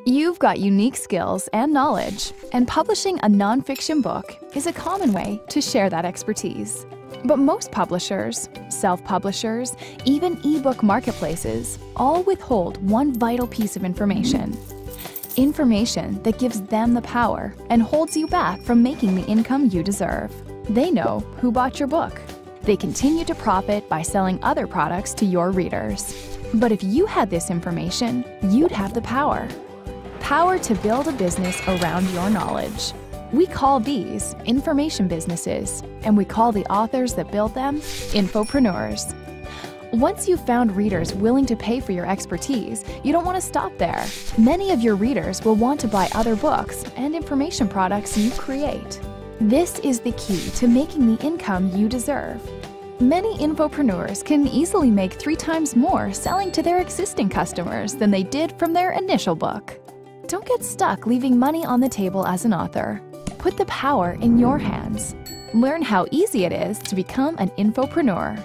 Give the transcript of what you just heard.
You've got unique skills and knowledge, and publishing a nonfiction book is a common way to share that expertise. But most publishers, self-publishers, even ebook marketplaces all withhold one vital piece of information. Information that gives them the power and holds you back from making the income you deserve. They know who bought your book. They continue to profit by selling other products to your readers. But if you had this information, you'd have the power. Power to build a business around your knowledge. We call these information businesses, and we call the authors that build them infopreneurs. Once you've found readers willing to pay for your expertise, you don't want to stop there. Many of your readers will want to buy other books and information products you create. This is the key to making the income you deserve. Many infopreneurs can easily make 3 times more selling to their existing customers than they did from their initial book. Don't get stuck leaving money on the table as an author. Put the power in your hands. Learn how easy it is to become an infopreneur.